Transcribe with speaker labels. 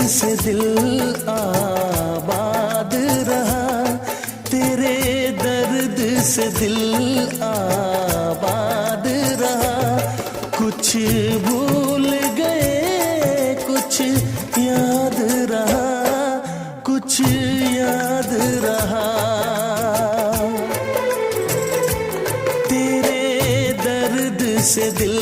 Speaker 1: से दिल आबाद रहा, तेरे दर्द से दिल आबाद रहा। कुछ भूल गए कुछ याद रहा, कुछ याद रहा। तेरे दर्द से दिल